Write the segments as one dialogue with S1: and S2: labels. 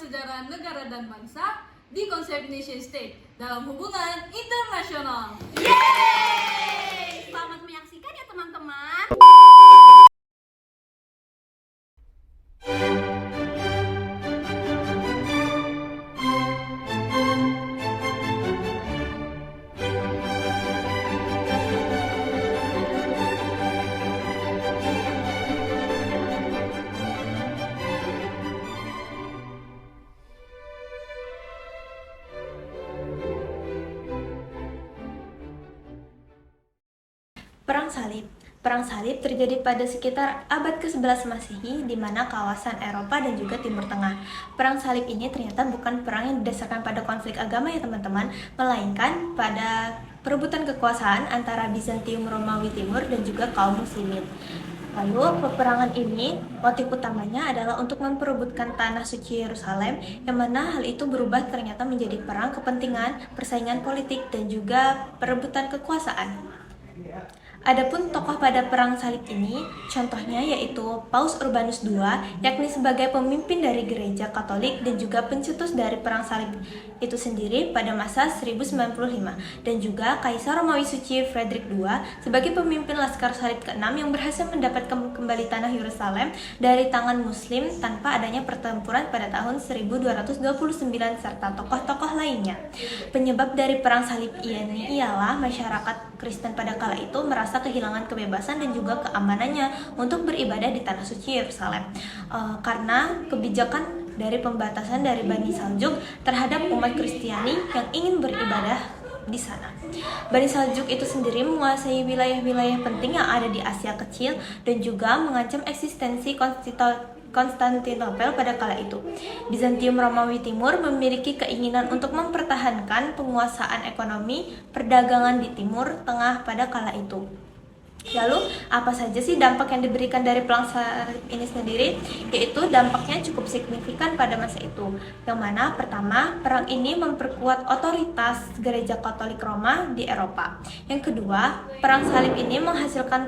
S1: sejarah negara dan bangsa di konsep nation state dalam hubungan internasional.
S2: Yeay! Selamat menyaksikan ya teman-teman.
S3: Perang Salib. Perang Salib terjadi pada sekitar abad ke-11 Masehi di mana kawasan Eropa dan juga Timur Tengah. Perang Salib ini ternyata bukan perang yang didasarkan pada konflik agama ya teman-teman, melainkan pada perebutan kekuasaan antara Bizantium Romawi Timur dan juga kaum muslimin. Lalu peperangan ini motif utamanya adalah untuk memperebutkan tanah suci Yerusalem, yang mana hal itu berubah ternyata menjadi perang kepentingan, persaingan politik dan juga perebutan kekuasaan. Adapun tokoh pada perang salib ini, contohnya yaitu Paus Urbanus II, yakni sebagai pemimpin dari gereja Katolik dan juga pencetus dari perang salib itu sendiri pada masa 1095, dan juga Kaisar Romawi Suci Frederick II sebagai pemimpin Laskar Salib ke-6 yang berhasil mendapatkan kembali tanah Yerusalem dari tangan Muslim tanpa adanya pertempuran pada tahun 1229 serta tokoh-tokoh lainnya. Penyebab dari perang salib ini ialah masyarakat Kristen pada kala itu merasa kehilangan kebebasan dan juga keamanannya untuk beribadah di tanah suci Yerusalem karena kebijakan dari pembatasan dari Bani Saljuk terhadap umat Kristiani yang ingin beribadah di sana. Bani Saljuk itu sendiri menguasai wilayah-wilayah penting yang ada di Asia Kecil dan juga mengancam eksistensi Konstantinopel pada kala itu. Bizantium Romawi Timur memiliki keinginan untuk mempertahankan penguasaan ekonomi perdagangan di Timur Tengah pada kala itu. Lalu, apa saja sih dampak yang diberikan dari perang salib ini sendiri? Yaitu dampaknya cukup signifikan pada masa itu. Yang mana pertama, perang ini memperkuat otoritas gereja Katolik Roma di Eropa. Yang kedua, perang salib ini menghasilkan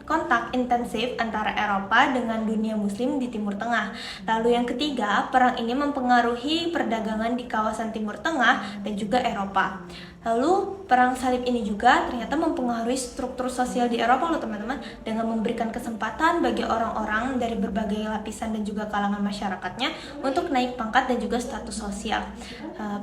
S3: kontak intensif antara Eropa dengan dunia muslim di Timur Tengah. Lalu yang ketiga, perang ini mempengaruhi perdagangan di kawasan Timur Tengah dan juga Eropa. Lalu perang salib ini juga ternyata mempengaruhi struktur sosial di Eropa loh teman-teman, dengan memberikan kesempatan bagi orang-orang dari berbagai lapisan dan juga kalangan masyarakatnya untuk naik pangkat dan juga status sosial.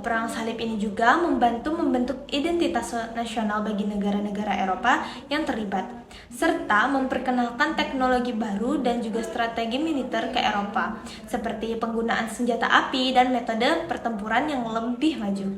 S3: Perang salib ini juga membentuk identitas nasional bagi negara-negara Eropa yang terlibat, serta memperkenalkan teknologi baru dan juga strategi militer ke Eropa, seperti penggunaan senjata api dan metode pertempuran yang lebih maju.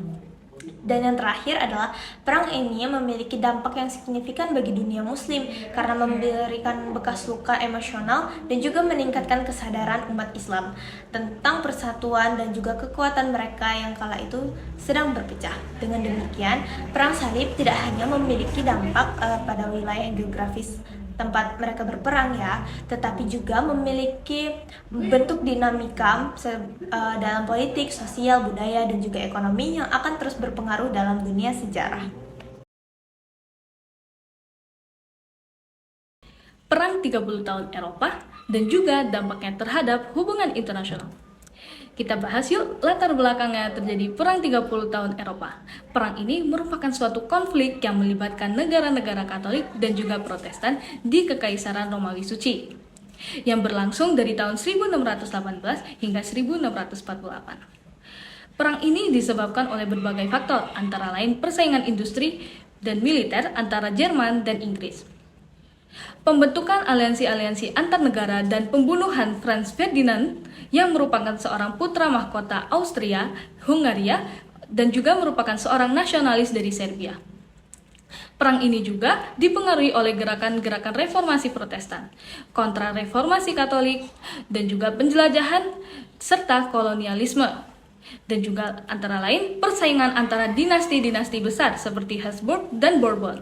S3: Dan yang terakhir adalah perang ini memiliki dampak yang signifikan bagi dunia muslim karena memberikan bekas luka emosional dan juga meningkatkan kesadaran umat Islam tentang persatuan dan juga kekuatan mereka yang kala itu sedang berpecah. Dengan demikian, perang salib tidak hanya memiliki dampak pada wilayah geografis tempat mereka berperang ya, tetapi juga memiliki bentuk dinamika dalam politik, sosial, budaya, dan juga ekonomi yang akan terus berpengaruh dalam dunia sejarah.
S1: Perang 30 tahun Eropa dan juga dampaknya terhadap hubungan internasional. Kita bahas yuk latar belakangnya terjadi Perang 30 tahun Eropa. Perang ini merupakan suatu konflik yang melibatkan negara-negara Katolik dan juga Protestan di Kekaisaran Romawi Suci, yang berlangsung dari tahun 1618 hingga 1648. Perang ini disebabkan oleh berbagai faktor, antara lain persaingan industri dan militer antara Jerman dan Inggris, pembentukan aliansi-aliansi antar negara, dan pembunuhan Franz Ferdinand yang merupakan seorang putra mahkota Austria, Hungaria, dan juga merupakan seorang nasionalis dari Serbia. Perang ini juga dipengaruhi oleh gerakan-gerakan reformasi Protestan, kontra-reformasi Katolik, dan juga penjelajahan serta kolonialisme. Dan juga antara lain persaingan antara dinasti-dinasti besar seperti Habsburg dan Bourbon.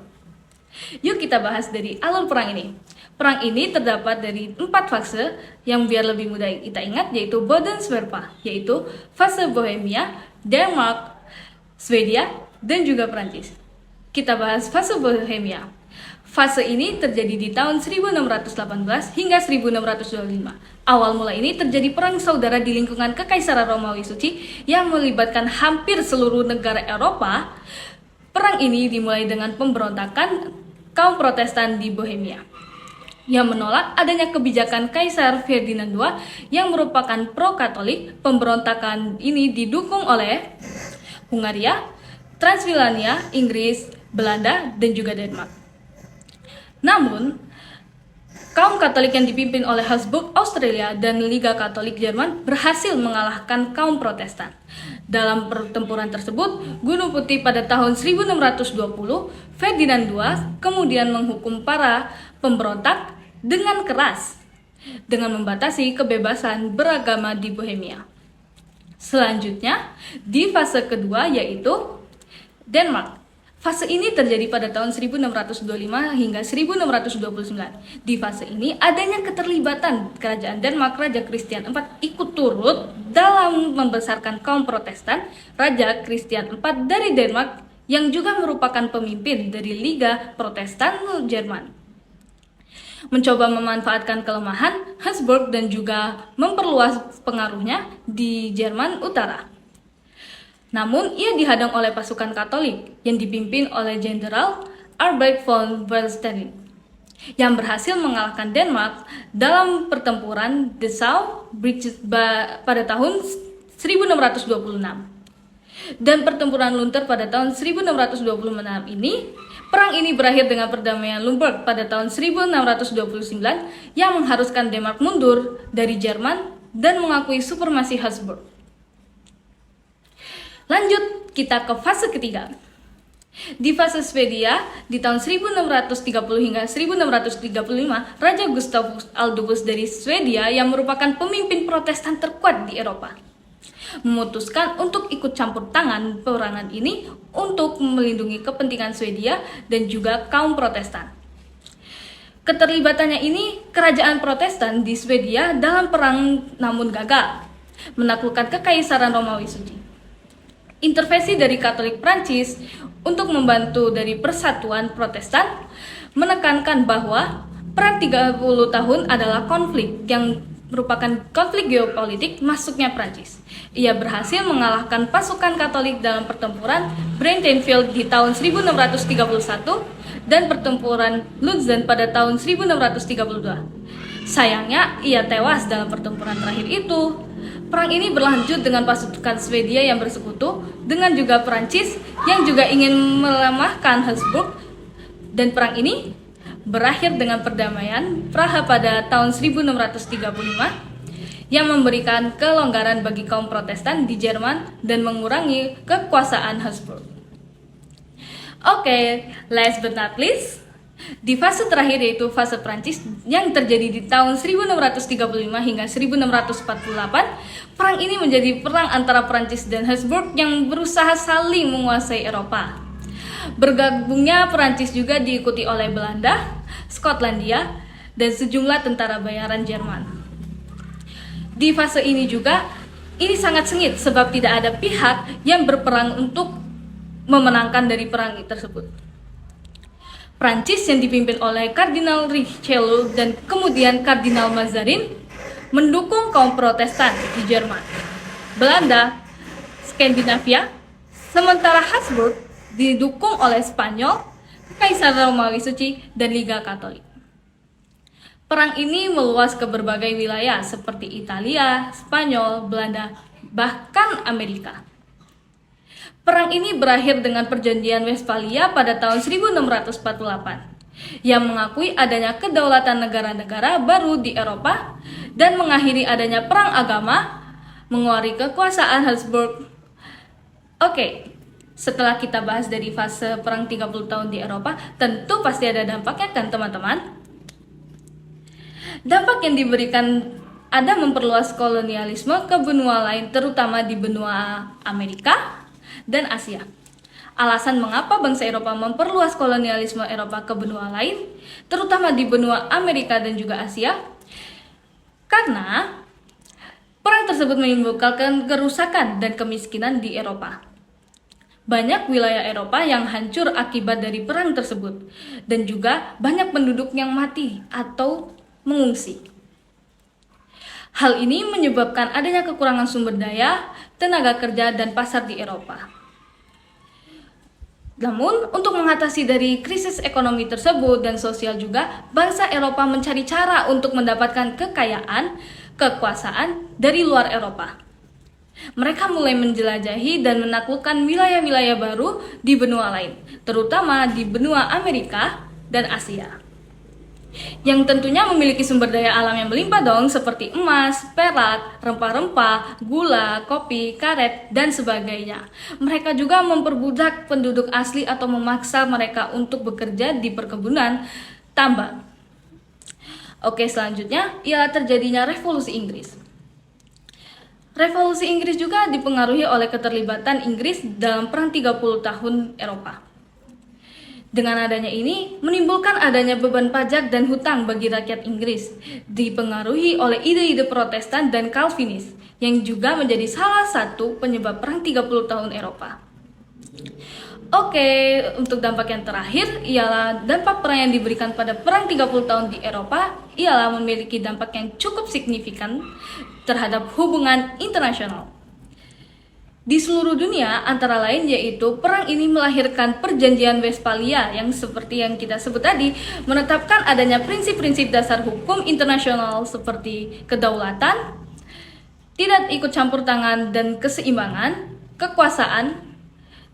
S1: Yuk kita bahas dari alur perang ini. Perang ini terdapat dari 4 fase yang biar lebih mudah kita ingat, yaitu Bodenswerpa, yaitu fase Bohemia, Denmark, Swedia, dan juga Prancis. Kita bahas fase Bohemia. Fase ini terjadi di tahun 1618 hingga 1625. Awal mula ini terjadi perang saudara di lingkungan Kekaisaran Romawi Suci yang melibatkan hampir seluruh negara Eropa. Perang ini dimulai dengan pemberontakan kaum Protestan di Bohemia yang menolak adanya kebijakan Kaisar Ferdinand II yang merupakan pro-Katolik. Pemberontakan ini didukung oleh Hungaria, Transilvania, Inggris, Belanda, dan juga Denmark. Namun, kaum Katolik yang dipimpin oleh Habsburg Australia dan Liga Katolik Jerman berhasil mengalahkan kaum Protestan. Dalam pertempuran tersebut, Gunung Putih pada tahun 1620, Ferdinand II kemudian menghukum para pemberontak dengan keras dengan membatasi kebebasan beragama di Bohemia. Selanjutnya, di fase kedua yaitu Denmark. Fase ini terjadi pada tahun 1625 hingga 1629. Di fase ini adanya keterlibatan kerajaan Denmark. Raja Christian IV ikut turut dalam membesarkan kaum Protestan. Raja Christian IV dari Denmark yang juga merupakan pemimpin dari Liga Protestan Jerman mencoba memanfaatkan kelemahan Habsburg dan juga memperluas pengaruhnya di Jerman Utara. Namun, ia dihadang oleh pasukan Katolik yang dipimpin oleh Jenderal Albrecht von Wallenstein yang berhasil mengalahkan Denmark dalam pertempuran Dessau Bridges pada tahun 1626. Dan pertempuran Lunter pada tahun 1626 ini, perang ini berakhir dengan perdamaian Lumburg pada tahun 1629 yang mengharuskan Denmark mundur dari Jerman dan mengakui supremasi Habsburg. Lanjut kita ke fase ketiga. Di fase Swedia, di tahun 1630 hingga 1635, Raja Gustavus Adolphus dari Swedia yang merupakan pemimpin Protestan terkuat di Eropa memutuskan untuk ikut campur tangan peperangan ini untuk melindungi kepentingan Swedia dan juga kaum Protestan. Keterlibatannya ini, kerajaan Protestan di Swedia dalam perang namun gagal menaklukkan Kekaisaran Romawi Suci. Intervensi dari Katolik Prancis untuk membantu dari Persatuan Protestan menekankan bahwa perang 30 tahun adalah konflik yang merupakan konflik geopolitik masuknya Prancis. Ia berhasil mengalahkan pasukan Katolik dalam pertempuran Breitenfeld di tahun 1631 dan pertempuran Lutzen pada tahun 1632. Sayangnya, ia tewas dalam pertempuran terakhir itu. Perang ini berlanjut dengan pasukan Swedia yang bersekutu dengan juga Prancis yang juga ingin melemahkan Habsburg, dan perang ini berakhir dengan perdamaian Praha pada tahun 1635 yang memberikan kelonggaran bagi kaum Protestan di Jerman dan mengurangi kekuasaan Habsburg. Oke, last but not least, di fase terakhir yaitu fase Prancis yang terjadi di tahun 1635 hingga 1648, perang ini menjadi perang antara Prancis dan Habsburg yang berusaha saling menguasai Eropa. Bergabungnya Prancis juga diikuti oleh Belanda, Skotlandia, dan sejumlah tentara bayaran Jerman. Di fase ini juga, ini sangat sengit sebab tidak ada pihak yang berperang untuk memenangkan dari perang tersebut. Prancis yang dipimpin oleh Kardinal Richelieu dan kemudian Kardinal Mazarin mendukung kaum Protestan di Jerman, Belanda, Skandinavia, sementara Habsburg didukung oleh Spanyol, Kekaisaran Romawi Suci, dan Liga Katolik. Perang ini meluas ke berbagai wilayah seperti Italia, Spanyol, Belanda, bahkan Amerika. Perang ini berakhir dengan Perjanjian Westphalia pada tahun 1648 yang mengakui adanya kedaulatan negara-negara baru di Eropa dan mengakhiri adanya perang agama, menguasai kekuasaan Habsburg. Oke, setelah kita bahas dari fase perang 30 tahun di Eropa, tentu pasti ada dampaknya kan teman-teman? Dampak yang diberikan ada memperluas kolonialisme ke benua lain, terutama di benua Amerika dan Asia. Alasan mengapa bangsa Eropa memperluas kolonialisme Eropa ke benua lain, terutama di benua Amerika dan juga Asia, karena perang tersebut menimbulkan kerusakan dan kemiskinan di Eropa. Banyak wilayah Eropa yang hancur akibat dari perang tersebut, dan juga banyak penduduk yang mati atau mengungsi. Hal ini menyebabkan adanya kekurangan sumber daya, tenaga kerja, dan pasar di Eropa. Namun, untuk mengatasi dari krisis ekonomi tersebut dan sosial juga, bangsa Eropa mencari cara untuk mendapatkan kekayaan, kekuasaan dari luar Eropa. Mereka mulai menjelajahi dan menaklukkan wilayah-wilayah baru di benua lain, terutama di benua Amerika dan Asia. Yang tentunya memiliki sumber daya alam yang melimpah dong, seperti emas, perak, rempah-rempah, gula, kopi, karet, dan sebagainya. Mereka juga memperbudak penduduk asli atau memaksa mereka untuk bekerja di perkebunan tambang. Oke, selanjutnya ialah terjadinya Revolusi Inggris. Revolusi Inggris juga dipengaruhi oleh keterlibatan Inggris dalam Perang 30 tahun Eropa. Dengan adanya ini, menimbulkan adanya beban pajak dan hutang bagi rakyat Inggris, dipengaruhi oleh ide-ide Protestan dan Calvinis, yang juga menjadi salah satu penyebab Perang 30 tahun Eropa. Oke, untuk dampak yang terakhir ialah dampak perang yang diberikan pada Perang 30 tahun di Eropa ialah memiliki dampak yang cukup signifikan terhadap hubungan internasional. Di seluruh dunia, antara lain yaitu perang ini melahirkan Perjanjian Westphalia yang seperti yang kita sebut tadi, menetapkan adanya prinsip-prinsip dasar hukum internasional seperti kedaulatan, tidak ikut campur tangan dan keseimbangan, kekuasaan,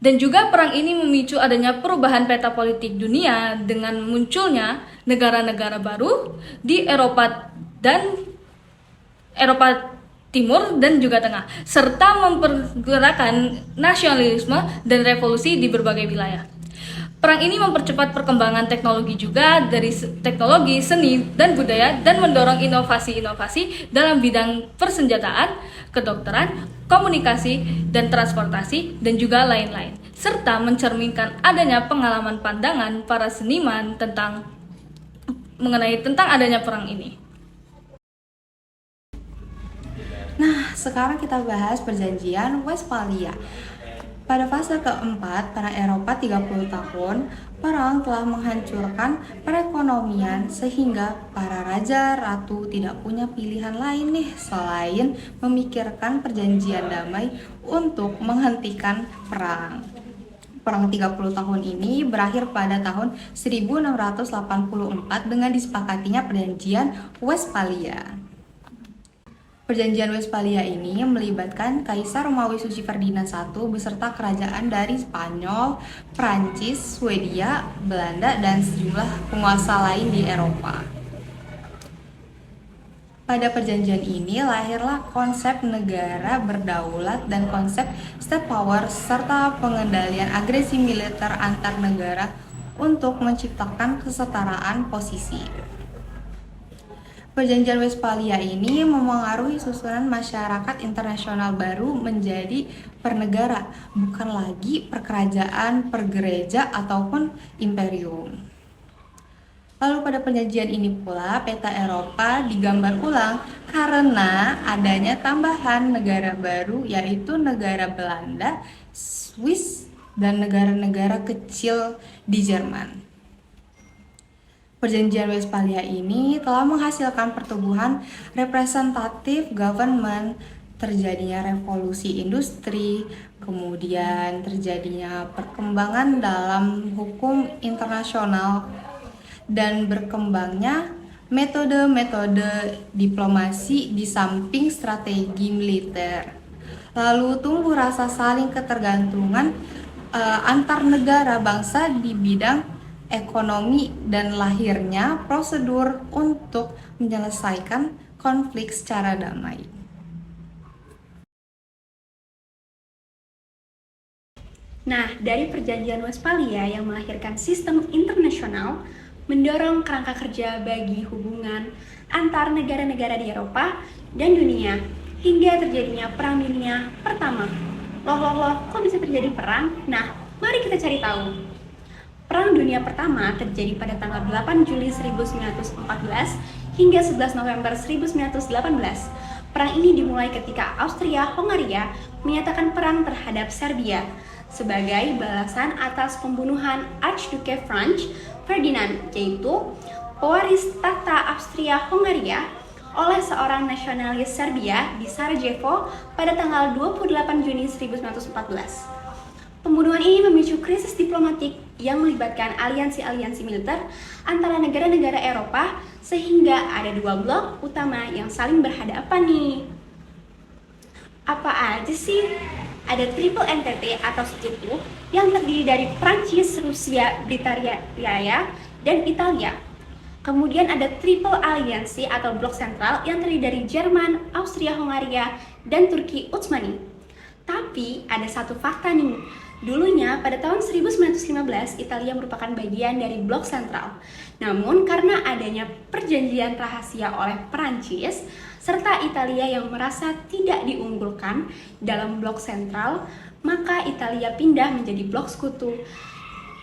S1: dan juga perang ini memicu adanya perubahan peta politik dunia dengan munculnya negara-negara baru di Eropa Timur dan juga Tengah, serta mempergerakan nasionalisme dan revolusi di berbagai wilayah. Perang ini mempercepat perkembangan teknologi juga dari teknologi, seni, dan budaya, dan mendorong inovasi-inovasi dalam bidang persenjataan, kedokteran, komunikasi, dan transportasi, dan juga lain-lain, serta mencerminkan adanya pengalaman pandangan para seniman tentang adanya perang ini.
S4: Nah, sekarang kita bahas Perjanjian Westphalia. Pada fase keempat, perang Eropa 30 tahun, perang telah menghancurkan perekonomian sehingga para raja ratu tidak punya pilihan lain nih selain memikirkan perjanjian damai untuk menghentikan perang. Perang 30 tahun ini berakhir pada tahun 1684 dengan disepakatinya Perjanjian Westphalia. Perjanjian Westphalia ini melibatkan Kaisar Romawi Suci Ferdinand I beserta kerajaan dari Spanyol, Prancis, Swedia, Belanda, dan sejumlah penguasa lain di Eropa. Pada perjanjian ini lahirlah konsep negara berdaulat dan konsep state power serta pengendalian agresi militer antar negara untuk menciptakan kesetaraan posisi. Perjanjian Westphalia ini memengaruhi susunan masyarakat internasional baru menjadi pernegara, bukan lagi perkerajaan, pergereja, ataupun imperium. Lalu pada perjanjian ini pula peta Eropa digambar ulang karena adanya tambahan negara baru yaitu negara Belanda, Swiss, dan negara-negara kecil di Jerman. Perjanjian Westphalia ini telah menghasilkan pertumbuhan representatif government, terjadinya revolusi industri, kemudian terjadinya perkembangan dalam hukum internasional, dan berkembangnya metode-metode diplomasi di samping strategi militer. Lalu tumbuh rasa saling ketergantungan antar negara bangsa di bidang ekonomi dan lahirnya prosedur untuk menyelesaikan konflik secara damai.
S2: Nah, dari Perjanjian Westphalia yang melahirkan sistem internasional, mendorong kerangka kerja bagi hubungan antar negara-negara di Eropa dan dunia, hingga terjadinya Perang Dunia Pertama. Loh, kok bisa terjadi perang? Nah, mari kita cari tahu. Perang Dunia Pertama terjadi pada tanggal 8 Juli 1914 hingga 11 November 1918. Perang ini dimulai ketika Austria-Hongaria menyatakan perang terhadap Serbia. sebagai balasan atas pembunuhan Archduke Franz Ferdinand, yaitu pewaris tahta Austria-Hongaria, oleh seorang nasionalis Serbia di Sarajevo pada tanggal 28 Juni 1914. Pembunuhan ini memicu krisis diplomatik yang melibatkan aliansi-aliansi militer antara negara-negara Eropa, sehingga ada dua blok utama yang saling berhadapan nih. Apa aja sih? Ada Triple Entente atau Sekutu yang terdiri dari Prancis, Rusia, Britania, dan Italia. Kemudian ada Triple Aliansi atau Blok Sentral yang terdiri dari Jerman, Austria-Hongaria, dan Turki Utsmani. Tapi ada satu fakta nih. Dulunya pada tahun 1915 Italia merupakan bagian dari Blok Sentral. Namun karena adanya perjanjian rahasia oleh Prancis serta Italia yang merasa tidak diunggulkan dalam Blok Sentral, maka Italia pindah menjadi Blok Sekutu.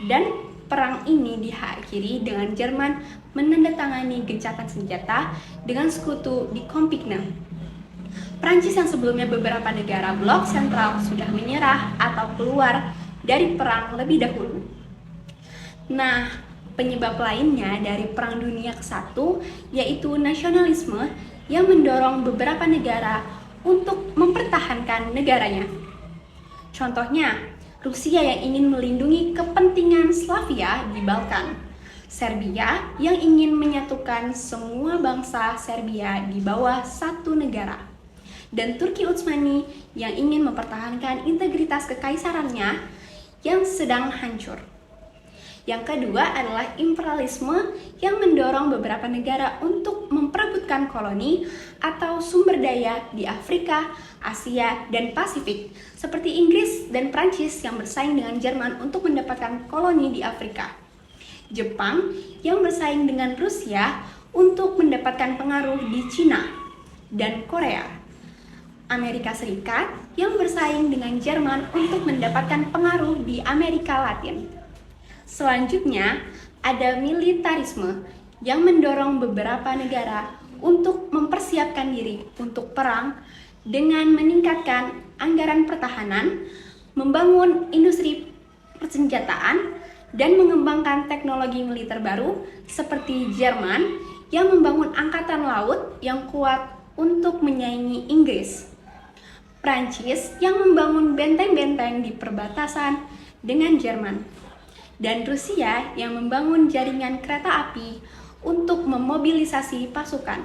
S2: Dan perang ini diakhiri dengan Jerman menandatangani gencatan senjata dengan Sekutu di Compiègne. Prancis yang sebelumnya beberapa negara Blok Sentral sudah menyerah atau keluar dari perang lebih dahulu. Nah, penyebab lainnya dari Perang Dunia ke-1 yaitu nasionalisme yang mendorong beberapa negara untuk mempertahankan negaranya. Contohnya, Rusia yang ingin melindungi kepentingan Slavia di Balkan, Serbia yang ingin menyatukan semua bangsa Serbia di bawah satu negara, dan Turki Utsmani yang ingin mempertahankan integritas kekaisarannya yang sedang hancur. Yang kedua adalah imperialisme yang mendorong beberapa negara untuk memperebutkan koloni atau sumber daya di Afrika, Asia, dan Pasifik, seperti Inggris dan Prancis yang bersaing dengan Jerman untuk mendapatkan koloni di Afrika. Jepang yang bersaing dengan Rusia untuk mendapatkan pengaruh di Cina dan Korea. Amerika Serikat yang bersaing dengan Jerman untuk mendapatkan pengaruh di Amerika Latin. Selanjutnya, ada militarisme yang mendorong beberapa negara untuk mempersiapkan diri untuk perang dengan meningkatkan anggaran pertahanan, membangun industri persenjataan, dan mengembangkan teknologi militer baru seperti Jerman yang membangun angkatan laut yang kuat untuk menyaingi Inggris. Prancis yang membangun benteng-benteng di perbatasan dengan Jerman, dan Rusia yang membangun jaringan kereta api untuk memobilisasi pasukan.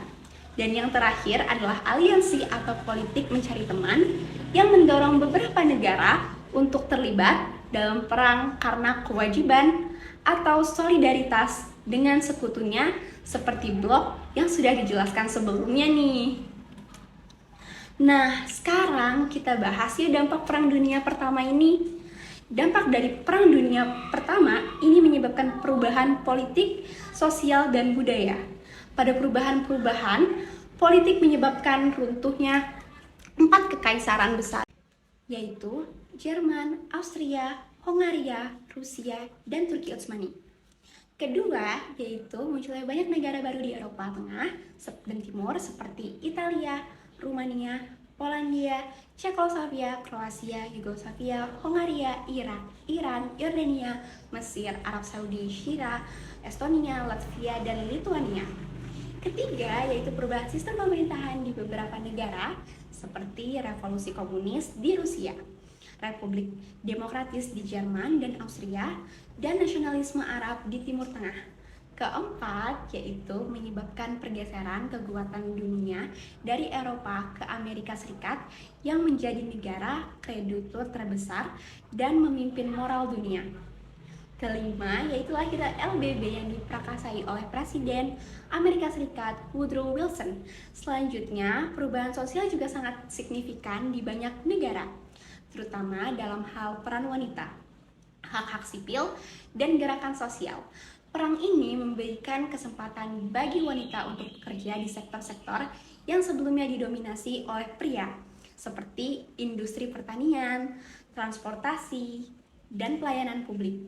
S2: Dan yang terakhir adalah aliansi atau politik mencari teman yang mendorong beberapa negara untuk terlibat dalam perang karena kewajiban atau solidaritas dengan sekutunya seperti blok yang sudah dijelaskan sebelumnya nih. Nah, sekarang kita bahas ya dampak Perang Dunia Pertama ini. Dampak dari Perang Dunia Pertama ini menyebabkan perubahan politik, sosial, dan budaya. Pada perubahan-perubahan, politik menyebabkan runtuhnya 4 kekaisaran besar, yaitu Jerman, Austria, Hongaria, Rusia, dan Turki Utsmani. Kedua, yaitu munculnya banyak negara baru di Eropa Tengah dan Timur seperti Italia, Rumania, Polandia, Cekoslovakia, Kroasia, Yugoslavia, Hongaria, Irak, Iran, Yordania, Mesir, Arab Saudi, Syria, Estonia, Latvia, dan Lituania. Ketiga, yaitu perubahan sistem pemerintahan di beberapa negara seperti revolusi komunis di Rusia, Republik Demokratis di Jerman dan Austria, dan nasionalisme Arab di Timur Tengah. Keempat, yaitu menyebabkan pergeseran kekuatan dunia dari Eropa ke Amerika Serikat yang menjadi negara kreditur terbesar dan memimpin moral dunia. Kelima, yaitu lahirnya LBB yang diprakasai oleh Presiden Amerika Serikat Woodrow Wilson. Selanjutnya, perubahan sosial juga sangat signifikan di banyak negara, terutama dalam hal peran wanita, hak-hak sipil, dan gerakan sosial. Perang ini memberikan kesempatan bagi wanita untuk bekerja di sektor-sektor yang sebelumnya didominasi oleh pria, seperti industri pertanian, transportasi, dan pelayanan publik.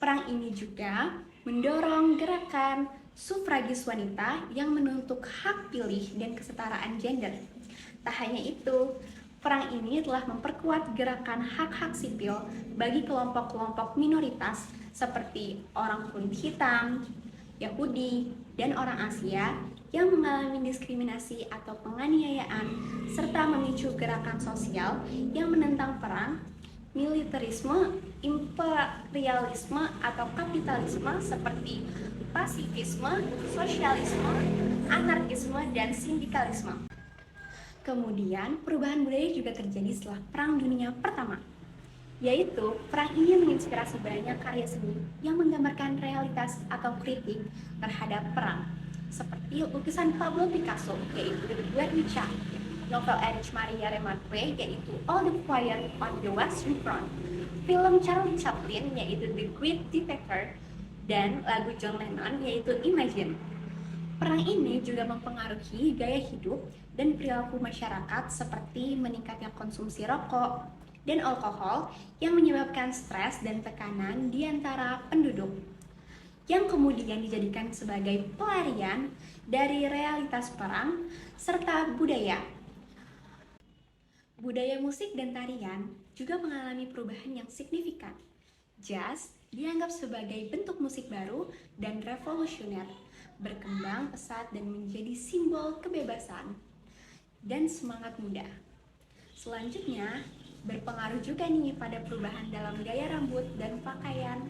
S2: Perang ini juga mendorong gerakan sufragis wanita yang menuntut hak pilih dan kesetaraan gender. Tak hanya itu, Perang ini telah memperkuat gerakan hak-hak sipil bagi kelompok-kelompok minoritas seperti orang kulit hitam, Yahudi, dan orang Asia yang mengalami diskriminasi atau penganiayaan, serta memicu gerakan sosial yang menentang perang, militerisme, imperialisme, atau kapitalisme seperti pasifisme, sosialisme, anarkisme, dan sindikalisme. Kemudian, perubahan budaya juga terjadi setelah Perang Dunia Pertama, yaitu perang ini menginspirasi banyak karya seni yang menggambarkan realitas atau kritik terhadap perang, seperti lukisan Pablo Picasso, yaitu The Guernica, novel Erich Maria Remarque, yaitu All the Quiet on the Western Front, film Charlie Chaplin, yaitu The Great Dictator, dan lagu John Lennon, yaitu Imagine. Perang ini juga mempengaruhi gaya hidup dan perilaku masyarakat seperti meningkatnya konsumsi rokok dan alkohol yang menyebabkan stres dan tekanan di antara penduduk, yang kemudian dijadikan sebagai pelarian dari realitas perang serta budaya. Budaya musik dan tarian juga mengalami perubahan yang signifikan. Jazz dianggap sebagai bentuk musik baru dan revolusioner, berkembang pesat dan menjadi simbol kebebasan dan semangat muda. Selanjutnya, berpengaruh juga nih pada perubahan dalam gaya rambut dan pakaian.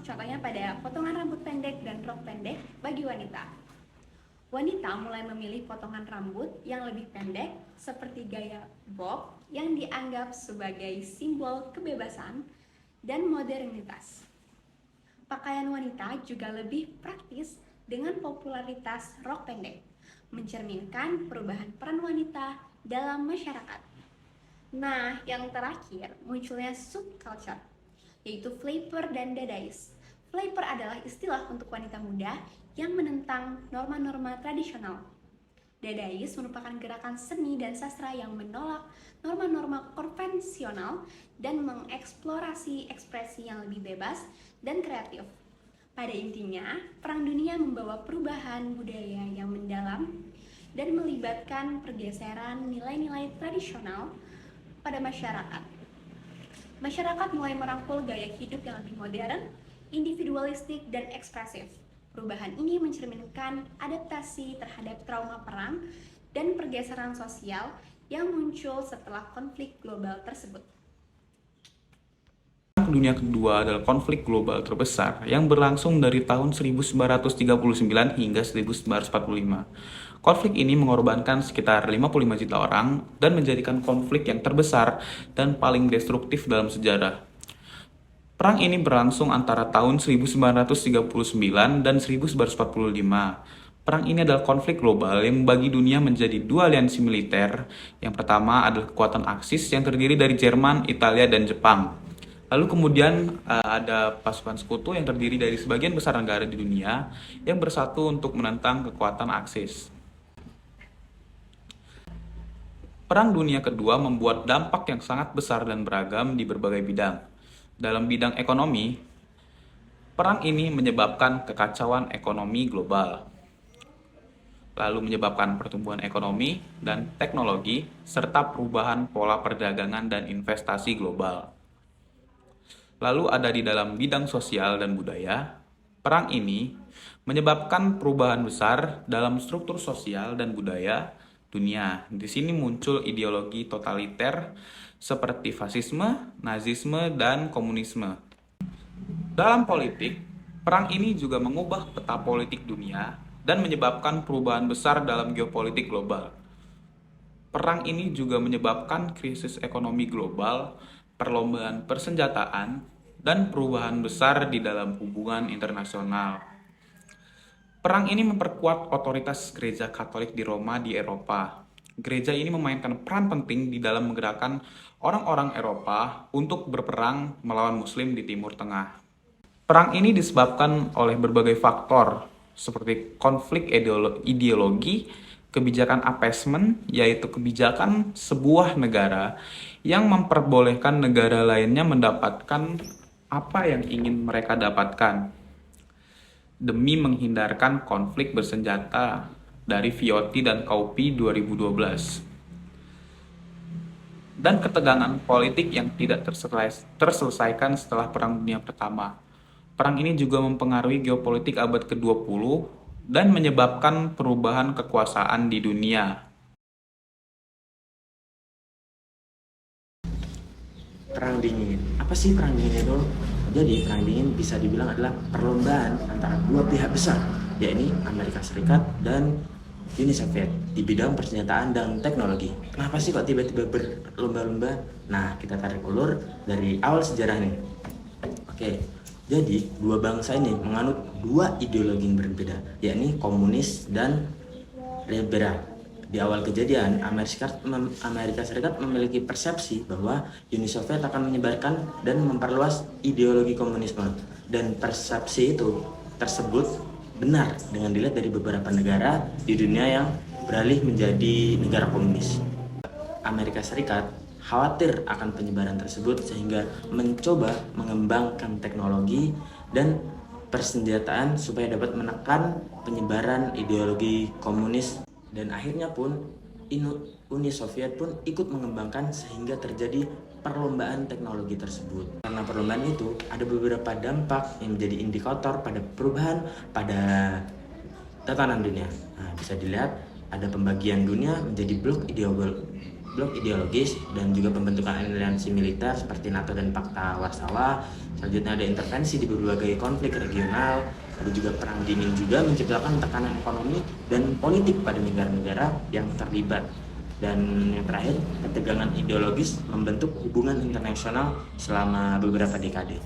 S2: Contohnya pada potongan rambut pendek dan rok pendek bagi wanita. Wanita mulai memilih potongan rambut yang lebih pendek seperti gaya bob yang dianggap sebagai simbol kebebasan dan modernitas. Pakaian wanita juga lebih praktis dengan popularitas rok pendek, mencerminkan perubahan peran wanita dalam masyarakat. Nah, yang terakhir munculnya subculture, yaitu flavor dan dadaist. Flavor adalah istilah untuk wanita muda yang menentang norma-norma tradisional. Dadaist merupakan gerakan seni dan sastra yang menolak norma-norma konvensional dan mengeksplorasi ekspresi yang lebih bebas dan kreatif. Pada intinya, Perang Dunia membawa perubahan budaya yang mendalam dan melibatkan pergeseran nilai-nilai tradisional pada masyarakat. Masyarakat mulai merangkul gaya hidup yang lebih modern, individualistik, dan ekspresif. Perubahan ini mencerminkan adaptasi terhadap trauma perang dan pergeseran sosial yang muncul setelah konflik global tersebut.
S5: Perang Dunia Kedua adalah konflik global terbesar yang berlangsung dari tahun 1939 hingga 1945. Konflik ini mengorbankan sekitar 55 juta orang dan menjadikan konflik yang terbesar dan paling destruktif dalam sejarah. Perang ini berlangsung antara tahun 1939 dan 1945. Perang ini adalah konflik global yang membagi dunia menjadi dua aliansi militer. Yang pertama adalah kekuatan Aksis yang terdiri dari Jerman, Italia, dan Jepang. Lalu kemudian ada pasukan sekutu yang terdiri dari sebagian besar negara di dunia yang bersatu untuk menentang kekuatan Aksis. Perang Dunia Kedua membuat dampak yang sangat besar dan beragam di berbagai bidang. Dalam bidang ekonomi, perang ini menyebabkan kekacauan ekonomi global, lalu menyebabkan pertumbuhan ekonomi dan teknologi, serta perubahan pola perdagangan dan investasi global. Lalu ada di dalam bidang sosial dan budaya, perang ini menyebabkan perubahan besar dalam struktur sosial dan budaya dunia. Di sini muncul ideologi totaliter seperti fasisme, nazisme, dan komunisme. Dalam politik, perang ini juga mengubah peta politik dunia dan menyebabkan perubahan besar dalam geopolitik global. Perang ini juga menyebabkan krisis ekonomi global, perlombaan persenjataan, dan perubahan besar di dalam hubungan internasional. Perang ini memperkuat otoritas Gereja Katolik di Roma di Eropa. Gereja ini memainkan peran penting di dalam menggerakkan orang-orang Eropa untuk berperang melawan Muslim di Timur Tengah. Perang ini disebabkan oleh berbagai faktor, seperti konflik ideologi, kebijakan appeasement, yaitu kebijakan sebuah negara yang memperbolehkan negara lainnya mendapatkan apa yang ingin mereka dapatkan, demi menghindarkan konflik bersenjata dari Viotti dan Kaupi 2012. dan ketegangan politik yang tidak terselesaikan setelah Perang Dunia Pertama. Perang ini juga mempengaruhi geopolitik abad ke-20 dan menyebabkan perubahan kekuasaan di dunia.
S6: Perang dingin. Apa sih perang dingin itu? Jadi perang dingin bisa dibilang adalah perlombaan antara dua pihak besar, yakni Amerika Serikat dan Uni Soviet di bidang persenjataan dan teknologi. Kenapa sih kok tiba-tiba berlomba-lomba? Nah, kita tarik ulur dari awal sejarah nih. Oke, jadi dua bangsa ini menganut dua ideologi yang berbeda, yakni komunis dan liberal. Di awal kejadian, Amerika Serikat memiliki persepsi bahwa Uni Soviet akan menyebarkan dan memperluas ideologi komunisme. Dan persepsi tersebut benar dengan dilihat dari beberapa negara di dunia yang beralih menjadi negara komunis. Amerika Serikat khawatir akan penyebaran tersebut sehingga mencoba mengembangkan teknologi dan persenjataan supaya dapat menekan penyebaran ideologi komunis. Dan akhirnya pun Uni Soviet pun ikut mengembangkan sehingga terjadi perlombaan teknologi tersebut. Karena perlombaan itu ada beberapa dampak yang menjadi indikator pada perubahan pada tatanan dunia. Nah, bisa dilihat ada pembagian dunia menjadi blok ideologis dan juga pembentukan aliansi militer seperti NATO dan Pakta Warsawa. Selanjutnya ada intervensi di berbagai konflik regional. Ada juga perang dingin juga menciptakan tekanan ekonomi dan politik pada negara-negara yang terlibat. Dan yang terakhir, ketegangan ideologis membentuk hubungan internasional selama beberapa dekade.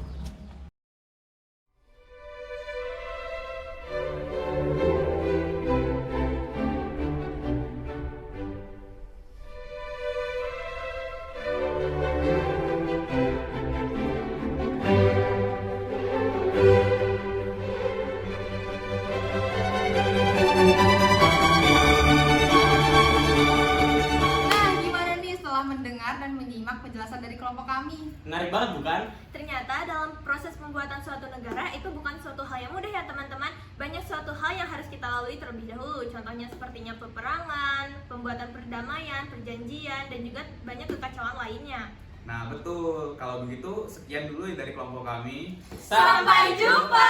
S7: Nah, gimana nih setelah mendengar dan menyimak penjelasan dari kelompok kami?
S6: Menarik banget bukan?
S3: Ternyata dalam proses pembuatan suatu negara itu bukan suatu hal yang mudah ya teman-teman. Banyak suatu hal yang harus kita lalui terlebih dahulu. Contohnya sepertinya peperangan, pembuatan perdamaian, perjanjian, dan juga banyak kekacauan lainnya.
S5: Nah betul, kalau begitu sekian dulu dari kelompok kami.
S7: Sampai jumpa!